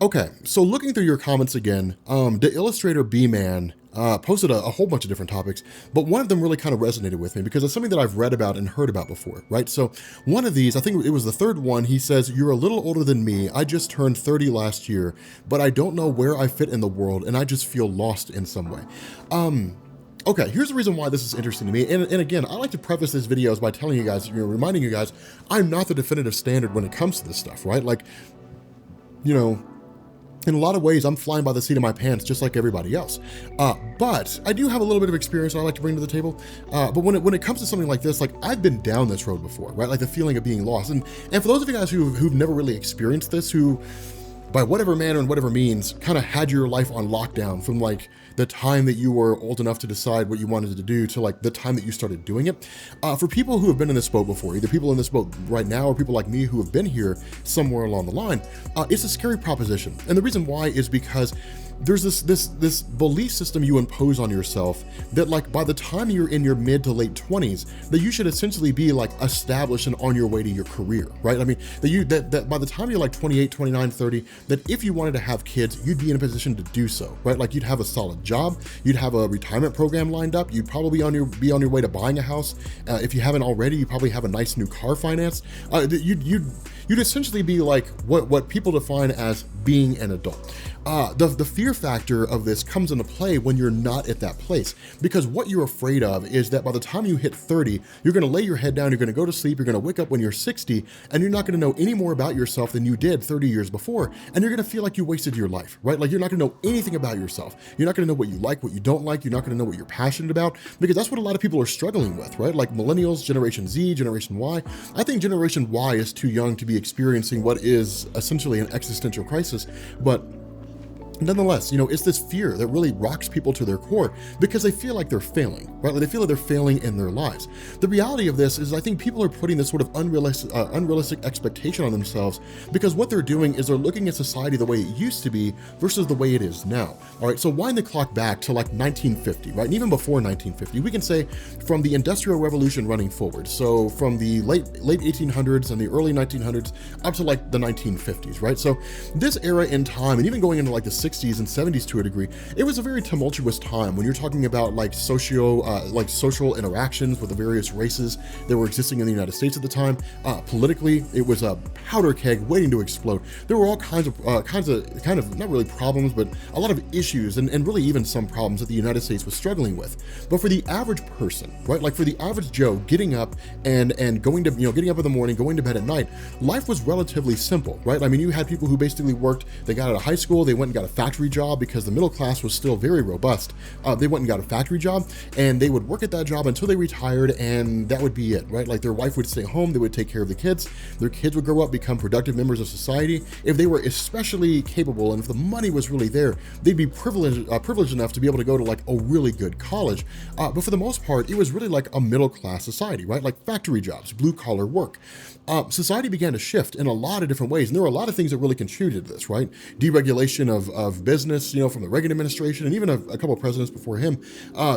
Okay, so looking through your comments again, the illustrator B-Man posted a whole bunch of different topics, but one of them really kind of resonated with me because it's something that I've read about and heard about before, right? So one of these, I think it was the third one, he says, "You're a little older than me. I just turned 30 last year, but I don't know where I fit in the world and I just feel lost in some way." Okay, here's the reason why this is interesting to me. And again, I like to preface these videos by telling you guys, reminding you guys, I'm not the definitive standard when it comes to this stuff, right? Like, you know, in a lot of ways, I'm flying by the seat of my pants just like everybody else. But I do have a little bit of experience I like to bring to the table. But when it comes to something like this, like I've been down this road before, right? Like the feeling of being lost. And for those of you guys who've never really experienced this, who by whatever manner and whatever means, kind of had your life on lockdown from like the time that you were old enough to decide what you wanted to do to like the time that you started doing it. For people who have been in this boat before, either people in this boat right now or people like me who have been here somewhere along the line, it's a scary proposition. And the reason why is because there's this belief system you impose on yourself that like by the time you're in your mid to late 20s, that you should essentially be like established and on your way to your career, right? I mean, that by the time you're like 28, 29, 30, that if you wanted to have kids, you'd be in a position to do so, right? Like you'd have a solid job, you'd have a retirement program lined up, you'd probably be on your way to buying a house. If you haven't already, you probably have a nice new car financed. You'd essentially be like what people define as being an adult. The fear factor of this comes into play when you're not at that place, because what you're afraid of is that by the time you hit 30, you're going to lay your head down, you're going to go to sleep, you're going to wake up when you're 60, and you're not going to know any more about yourself than you did 30 years before, and you're going to feel like you wasted your life, right? Like you're not going to know anything about yourself. You're not going to know what you like, what you don't like. You're not going to know what you're passionate about, because that's what a lot of people are struggling with, right? Like millennials, Generation Z, Generation Y. I think Generation Y is too young to be experiencing what is essentially an existential crisis, but nonetheless, it's this fear that really rocks people to their core because they feel like they're failing, right? Like they feel like they're failing in their lives. The reality of this is I think people are putting this sort of unrealistic expectation on themselves because what they're doing is they're looking at society the way it used to be versus the way it is now. All right, so wind the clock back to like 1950, right? And even before 1950, we can say from the Industrial Revolution running forward. So from the late 1800s and the early 1900s up to like the 1950s, right? So this era in time, and even going into like the 60s and 70s to a degree, it was a very tumultuous time when you're talking about like social interactions with the various races that were existing in the United States at the time. Politically, it was a powder keg waiting to explode. There were all kinds of not really problems, but a lot of issues and really even some problems that the United States was struggling with. But for the average person, right, like for the average Joe, getting up and going to getting up in the morning, going to bed at night, life was relatively simple, right? I mean, you had people who basically worked. They got out of high school, they went and got a factory job because the middle class was still very robust. They went and got a factory job and they would work at that job until they retired, and that would be it, right? Like their wife would stay home, they would take care of the kids, their kids would grow up, become productive members of society. If they were especially capable and if the money was really there, they'd be privileged enough to be able to go to like a really good college. But for the most part, it was really like a middle class society, right? Like factory jobs, blue collar work. Society began to shift in a lot of different ways, and there were a lot of things that really contributed to this, right? Deregulation of business, from the Reagan administration, and even a couple of presidents before him.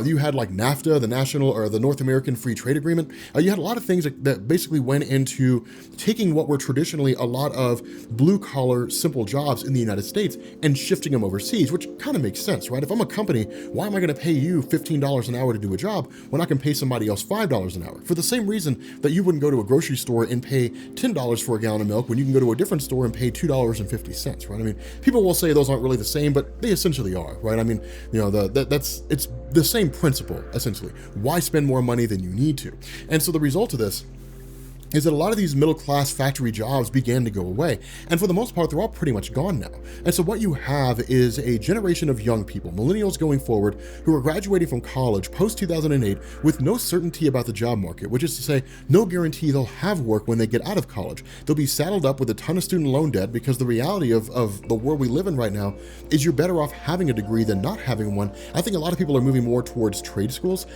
You had like NAFTA, the North American Free Trade Agreement. You had a lot of things that basically went into taking what were traditionally a lot of blue collar, simple jobs in the United States and shifting them overseas, which kind of makes sense, right? If I'm a company, why am I going to pay you $15 an hour to do a job when I can pay somebody else $5 an hour? For the same reason that you wouldn't go to a grocery store and pay $10 for a gallon of milk when you can go to a different store and pay $2.50, right? I mean, people will say those aren't really the same, but they essentially are, right? I mean, it's the same principle, essentially. Why spend more money than you need to? And so the result of this is that a lot of these middle-class factory jobs began to go away. And for the most part, they're all pretty much gone now. And so what you have is a generation of young people, millennials going forward, who are graduating from college post-2008 with no certainty about the job market, which is to say, no guarantee they'll have work when they get out of college. They'll be saddled up with a ton of student loan debt because the reality of the world we live in right now is you're better off having a degree than not having one. I think a lot of people are moving more towards trade schools,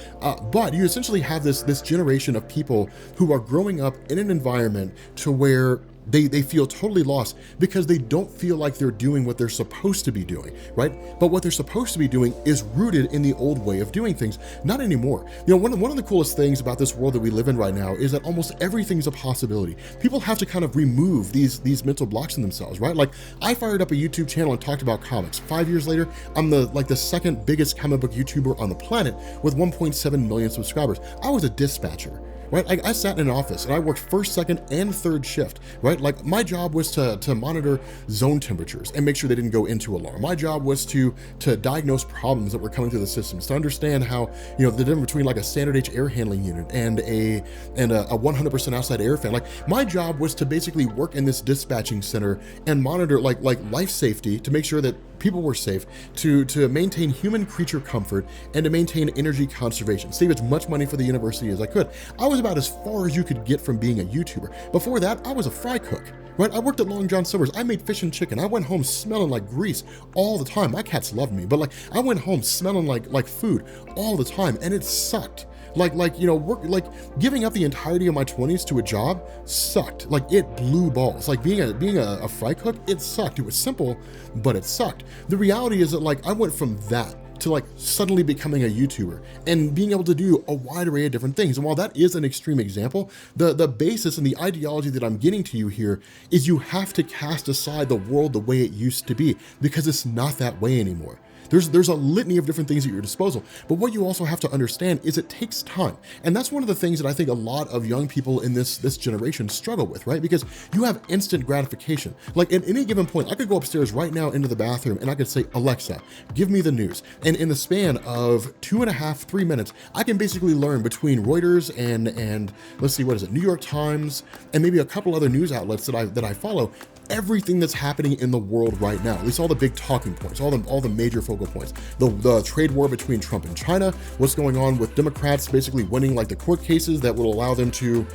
but you essentially have this generation of people who are growing up in an environment to where They feel totally lost because they don't feel like they're doing what they're supposed to be doing, right? But what they're supposed to be doing is rooted in the old way of doing things. Not anymore. One of the coolest things about this world that we live in right now is that almost everything's a possibility. People have to kind of remove these mental blocks in themselves, right? Like, I fired up a YouTube channel and talked about comics. 5 years later, I'm the second biggest comic book YouTuber on the planet with 1.7 million subscribers. I was a dispatcher. Right? I sat in an office and I worked first, second, and third shift, right? Like, my job was to monitor zone temperatures and make sure they didn't go into alarm. My job was to diagnose problems that were coming through the systems, to understand how, the difference between like a standard H air handling unit and a 100% outside air fan. Like, my job was to basically work in this dispatching center and monitor like life safety, to make sure that people were safe, to maintain human creature comfort, and to maintain energy conservation, save as much money for the university as I could. I was about as far as you could get from being a YouTuber. Before that, I was a fry cook, right? I worked at Long John Silver's. I made fish and chicken. I went home smelling like grease all the time. My cats loved me, but like, I went home smelling like food all the time, and it sucked. Giving up the entirety of my 20s to a job sucked. Like, it blew balls. Like, being a fry cook, it sucked. It was simple, but it sucked. The reality is that, like, I went from that to like suddenly becoming a YouTuber and being able to do a wide array of different things. And while that is an extreme example, the basis and the ideology that I'm getting to you here is you have to cast aside the world the way it used to be, because it's not that way anymore. There's a litany of different things at your disposal, but what you also have to understand is it takes time. And that's one of the things that I think a lot of young people in this generation struggle with, right? Because you have instant gratification. Like, at any given point, I could go upstairs right now into the bathroom and I could say, Alexa, give me the news. And in the span of 2.5, 3 minutes, I can basically learn between Reuters and let's see, what is it, New York Times, and maybe a couple other news outlets that I follow, everything that's happening in the world right now, at least all the big talking points, all the major focal points, the trade war between Trump and China, what's going on with Democrats basically winning like the court cases that will allow them to,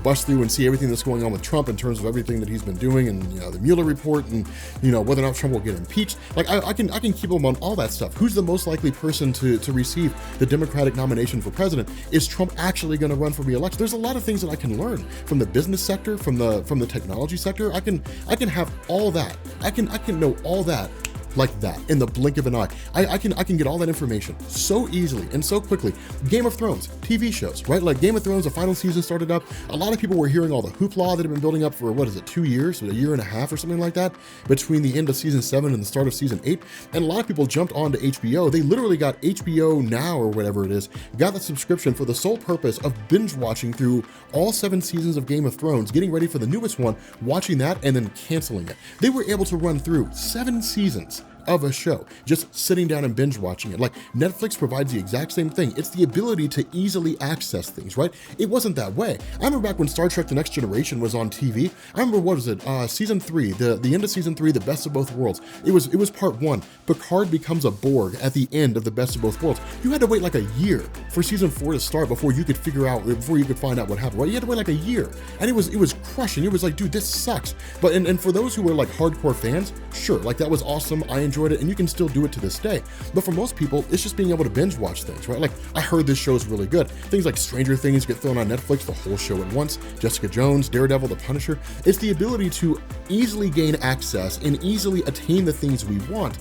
bust through and see everything that's going on with Trump in terms of everything that he's been doing, and the Mueller report, and whether or not Trump will get impeached. Like, I can keep them on all that stuff. Who's the most likely person to receive the Democratic nomination for president? Is Trump actually going to run for re-election? There's a lot of things that I can learn from the business sector, from the technology sector. I can have all that. I can know all that like that in the blink of an eye. I can get all that information so easily and so quickly. Game of Thrones, TV shows, right? Like Game of Thrones, the final season started up. A lot of people were hearing all the hoopla that had been building up for, 2 years, or a year and a half or something like that, between the end of season 7 and the start of season 8. And a lot of people jumped onto HBO. They literally got HBO Now, or whatever it is, got the subscription for the sole purpose of binge watching through all 7 seasons of Game of Thrones, getting ready for the newest one, watching that, and then canceling it. They were able to run through 7 seasons of a show, just sitting down and binge watching it. Like, Netflix provides the exact same thing. It's the ability to easily access things, right? It wasn't that way. I remember back when Star Trek The Next Generation was on TV. I remember, what was it, season 3, the end of season 3, the best of both worlds. It was part 1. Picard becomes a Borg at the end of the best of both worlds. You had to wait like a year for season 4 to start before you could find out what happened, right? You had to wait like a year, and it was crushing. It was like, dude, this sucks. But and for those who were like hardcore fans, sure, like that was awesome. I enjoyed it, and you can still do it to this day. But for most people, it's just being able to binge watch things, right? Like, I heard this show is really good. Things like Stranger Things get thrown on Netflix, the whole show at once. Jessica Jones, Daredevil, The Punisher. It's the ability to easily gain access and easily attain the things we want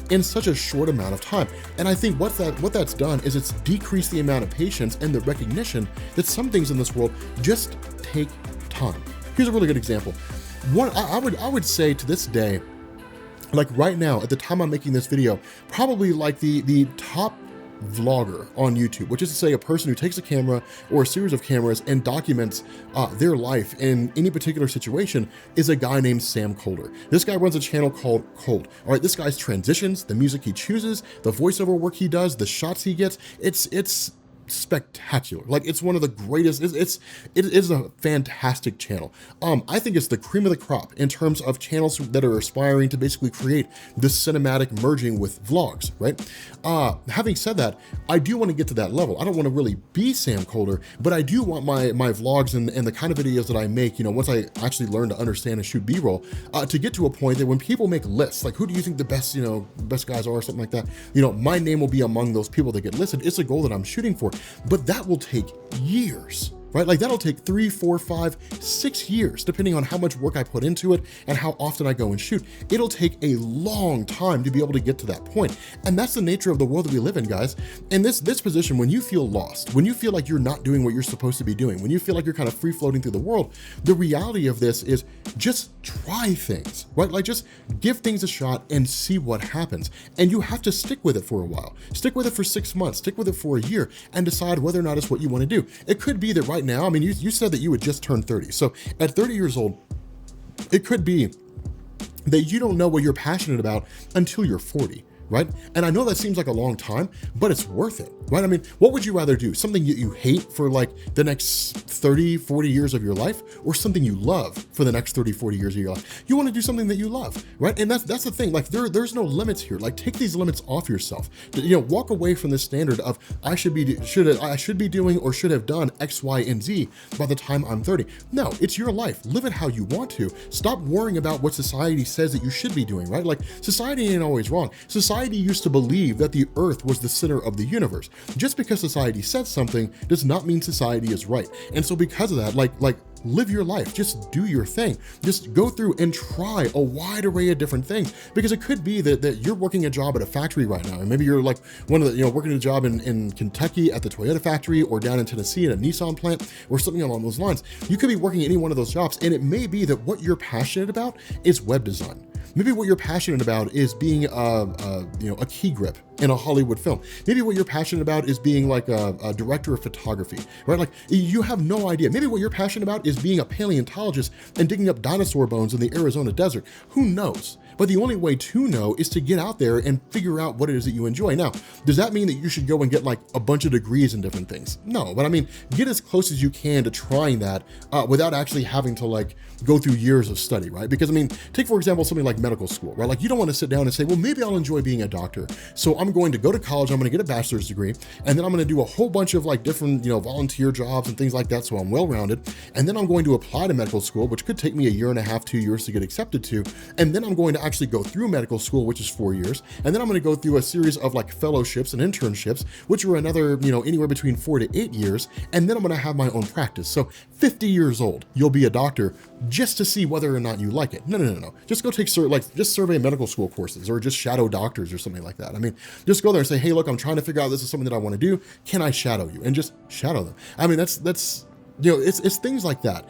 in such a short amount of time. And I think what that's done is it's decreased the amount of patience and the recognition that some things in this world just take time. Here's a really good example. I would say to this day, like right now, at the time I'm making this video, probably like the top vlogger on YouTube, which is to say a person who takes a camera or a series of cameras and documents their life in any particular situation, is a guy named Sam Kolder. This guy runs a channel called Cold. All right, this guy's transitions, the music he chooses, the voiceover work he does, the shots he gets, it's spectacular. Like, it's one of the greatest. It is a fantastic channel. I think it's the cream of the crop in terms of channels that are aspiring to basically create this cinematic merging with vlogs, right? Having said that, I do want to get to that level. I don't want to really be Sam Kolder, but I do want my vlogs and the kind of videos that I make, once I actually learn to understand and shoot B-roll, to get to a point that when people make lists, like, who do you think the best, best guys are, or something like that, my name will be among those people that get listed. It's a goal that I'm shooting for. But that will take years, right? Like that'll take 3, 4, 5, 6 years, depending on how much work I put into it and how often I go and shoot. It'll take a long time to be able to get to that point. And that's the nature of the world that we live in, guys. In this position, when you feel lost, when you feel like you're not doing what you're supposed to be doing, when you feel like you're kind of free floating through the world, the reality of this is just try things, right? Like just give things a shot and see what happens. And you have to stick with it for a while. Stick with it for 6 months, stick with it for a year, and decide whether or not it's what you want to do. It could be that right now, I mean, you said that you had just turned 30. So at 30 years old, it could be that you don't know what you're passionate about until you're 40. Right? And I know that seems like a long time, but it's worth it, right? I mean, what would you rather do? Something that you hate for like the next 30, 40 years of your life, or something you love for the next 30, 40 years of your life? You want to do something that you love, right? And that's the thing. Like there's no limits here. Like take these limits off yourself. You know, walk away from this standard of I should be doing or should have done X, Y, and Z by the time I'm 30. No, it's your life. Live it how you want to. Stop worrying about what society says that you should be doing, right? Like society ain't always wrong. Society used to believe that the earth was the center of the universe. Just because society says something does not mean society is right. And so because of that, like live your life, just do your thing, just go through and try a wide array of different things, because it could be that you're working a job at a factory right now, and maybe you're like one of the, working a job in Kentucky at the Toyota factory, or down in Tennessee at a Nissan plant, or something along those lines. You could be working any one of those jobs, and it may be that what you're passionate about is web design. Maybe what you're passionate about is being a key grip in a Hollywood film. Maybe what you're passionate about is being like a director of photography, right? Like you have no idea. Maybe what you're passionate about is being a paleontologist and digging up dinosaur bones in the Arizona desert. Who knows? But the only way to know is to get out there and figure out what it is that you enjoy. Now, does that mean that you should go and get like a bunch of degrees in different things? No, but I mean, get as close as you can to trying that without actually having to like go through years of study, right? Because I mean, take for example, something like medical school, right? Like you don't want to sit down and say, well, maybe I'll enjoy being a doctor. So I'm going to go to college, I'm going to get a bachelor's degree, and then I'm going to do a whole bunch of like different, volunteer jobs and things like that. So I'm well-rounded. And then I'm going to apply to medical school, which could take me 1.5 years, 2 years to get accepted to. And then I'm going to actually go through medical school, which is 4 years. And then I'm going to go through a series of like fellowships and internships, which are another, anywhere between 4 to 8 years. And then I'm going to have my own practice. So 50 years old, you'll be a doctor just to see whether or not you like it. No. Just go take just survey medical school courses, or just shadow doctors or something like that. I mean, just go there and say, hey, look, I'm trying to figure out this is something that I want to do. Can I shadow you? And just shadow them. I mean, that's it's things like that.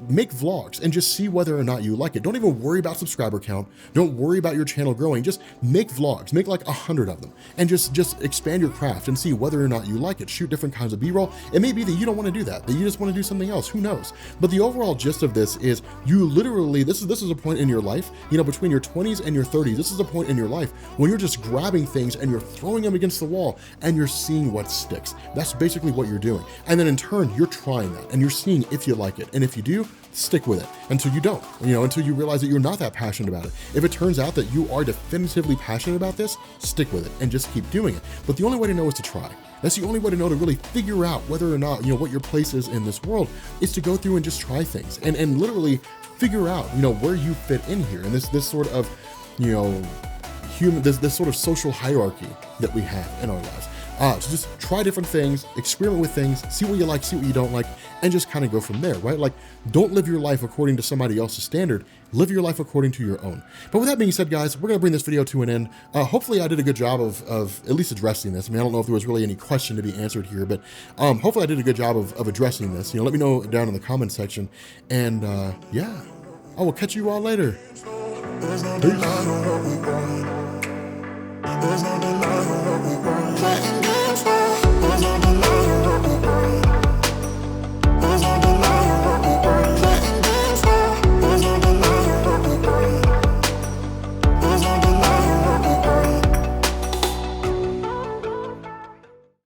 Make vlogs and just see whether or not you like it. Don't even worry about subscriber count. Don't worry about your channel growing. Just make vlogs, make like 100 of them, and just expand your craft and see whether or not you like it. Shoot different kinds of B-roll. It may be that you don't want to do that you just want to do something else. Who knows? But the overall gist of this is you literally, this is a point in your life, between your 20s and your 30s, this is a point in your life when you're just grabbing things and you're throwing them against the wall and you're seeing what sticks. That's basically what you're doing. And then in turn, you're trying that and you're seeing if you like it. And if you do, stick with it until you don't, until you realize that you're not that passionate about it. If it turns out that you are definitively passionate about this, stick with it and just keep doing it. But the only way to know is to try. That's the only way to know, to really figure out whether or not, what your place is in this world, is to go through and just try things and literally figure out, where you fit in here. And this sort of, this sort of social hierarchy that we have in our lives. So just try different things, experiment with things, see what you like, see what you don't like, and just kind of go from there, right? Like, don't live your life according to somebody else's standard. Live your life according to your own. But with that being said, guys, we're going to bring this video to an end. Hopefully I did a good job of at least addressing this. I mean, I don't know if there was really any question to be answered here, but hopefully I did a good job of addressing this. Let me know down in the comment section. And yeah, I will catch you all later. There's no denying what we want. There's no denying what we want.